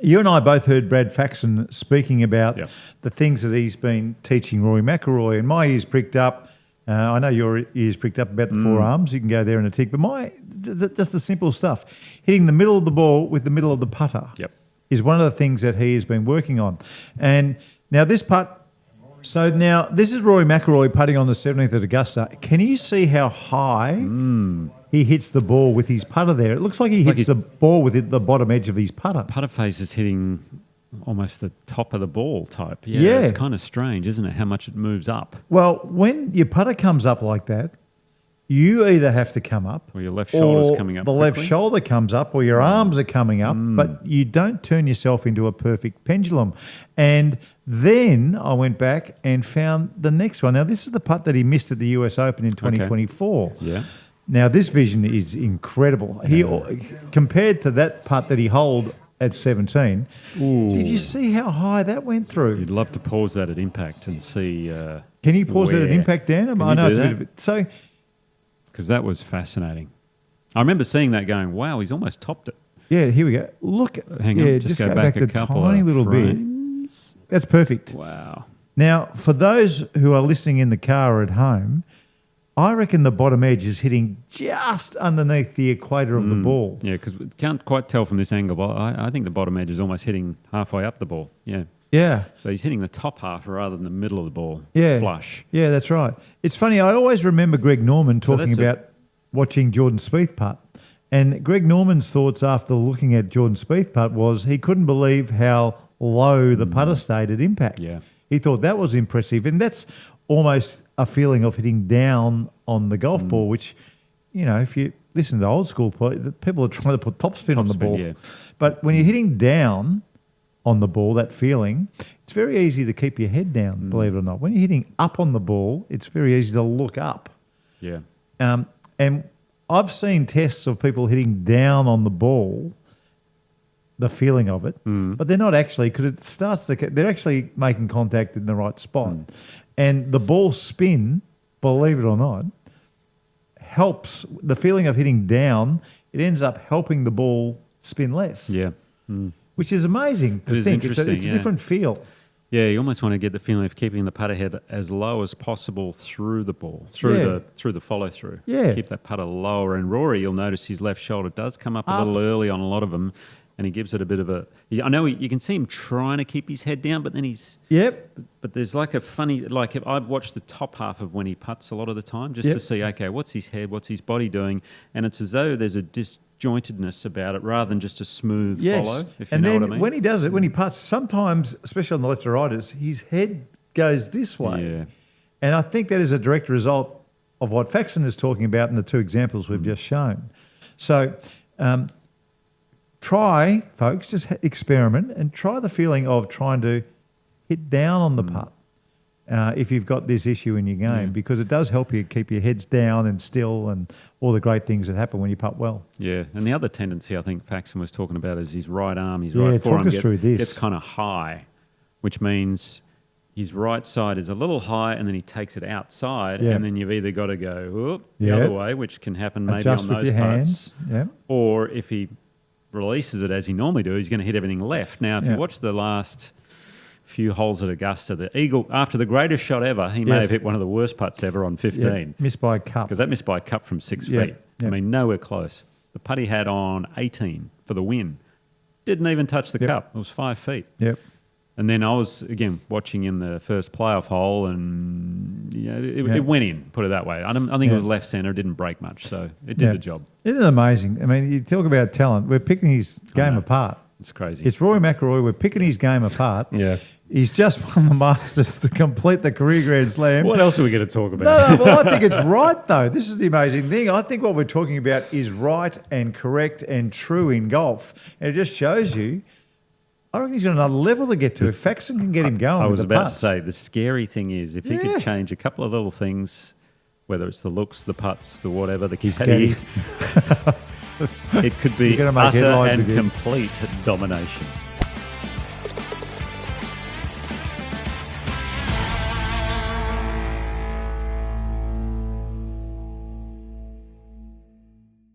You and I both heard Brad Faxon speaking about the things that he's been teaching Rory McIlroy, and my ears pricked up. I know your ears pricked up about the forearms. You can go there in a tick. But just the simple stuff. Hitting the middle of the ball with the middle of the putter is one of the things that he has been working on. And now this putt, so now this is Rory McIlroy putting on the 17th at Augusta. Can you see how high he hits the ball with his putter there? It looks like he hits the ball with the bottom edge of his putter. Putter face is hitting almost the top of the ball type. Yeah, it's kind of strange, isn't it, how much it moves up? Well, when your putter comes up like that, you either have to come up, or your left shoulder's coming up. The left shoulder comes up, or your arms are coming up, but you don't turn yourself into a perfect pendulum. And then I went back and found the next one. Now, this is the putt that he missed at the US Open in 2024. Yeah. Now, this vision is incredible. He compared to that putt that he holed at 17. Did you see how high that went through? You'd love to pause that at impact and see. Can you pause that at impact, Dan? I know it's a bit of it. So, because that was fascinating. I remember seeing that going, wow, he's almost topped it. Yeah, here we go. Look, hang on, just go back a couple tiny of little frames. bit. That's perfect. Wow. Now, for those who are listening in the car or at home, I reckon the bottom edge is hitting just underneath the equator of the ball. Yeah, because we can't quite tell from this angle, but I think the bottom edge is almost hitting halfway up the ball. Yeah. Yeah. So he's hitting the top half rather than the middle of the ball. Flush. Yeah, that's right. It's funny, I always remember Greg Norman talking about watching Jordan Spieth putt. And Greg Norman's thoughts after looking at Jordan Spieth putt was he couldn't believe how low the putter stayed at impact. Yeah. He thought that was impressive. And that's almost a feeling of hitting down on the golf ball, which, you know, if you listen to old school play, people are trying to put topspin on the ball. Yeah. But when you're hitting down on the ball, that feeling, it's very easy to keep your head down, believe it or not. When you're hitting up on the ball, it's very easy to look up. Yeah. And I've seen tests of people hitting down on the ball, the feeling of it, but they're not actually, because it starts to, they're actually making contact in the right spot. And the ball spin, believe it or not, helps the feeling of hitting down. It ends up helping the ball spin less. Yeah. Which is amazing to think. It's a different feel. Yeah, you almost want to get the feeling of keeping the putter head as low as possible through the ball, through the follow through. Yeah. Keep that putter lower. And Rory, you'll notice his left shoulder does come up a little early on a lot of them, and he gives it a bit of a. I know you can see him trying to keep his head down, but then he's. Yep. But there's like a funny, like I've watched the top half of when he putts a lot of the time, just to see, okay, what's his head, what's his body doing, and it's as though there's a disjointedness about it rather than just a smooth follow, if you know what I mean. When he does it, when he putts, sometimes, especially on the left or righters, his head goes this way. Yeah. And I think that is a direct result of what Faxon is talking about in the two examples we've just shown. So try, folks, just experiment and try the feeling of trying to hit down on the putt if you've got this issue in your game, because it does help you keep your heads down and still and all the great things that happen when you putt well. Yeah, and the other tendency I think Faxon was talking about is his right arm, his right forearm gets kind of high, which means his right side is a little high and then he takes it outside and then you've either got to go the other way, which can happen maybe adjust on with those your putts, hands. or if he releases it as he normally does, he's going to hit everything left. Now, if you watch the last few holes at Augusta, the Eagle, after the greatest shot ever, he may have hit one of the worst putts ever on 15. Missed by a cup. Because that missed by a cup from 6 feet. I mean, nowhere close. The putt he had on 18 for the win didn't even touch the cup. It was 5 feet. Yep. And then I was, again, watching in the first playoff hole and it went in, put it that way. I think it was left centre, it didn't break much, so it did the job. Isn't it amazing? I mean, you talk about talent. We're picking his game apart. It's crazy. It's Rory McIlroy. We're picking his game apart. Yeah. He's just won the Masters to complete the career Grand Slam. What else are we going to talk about? No, well, I think it's right, though. This is the amazing thing. I think what we're talking about is right and correct and true in golf. And it just shows you, I reckon he's got another level to get to. If Faxon can get him going I with was the about putts. to say, the scary thing is, if he could change a couple of little things, whether it's the looks, the putts, the whatever, the caddy, it could be utter and complete domination.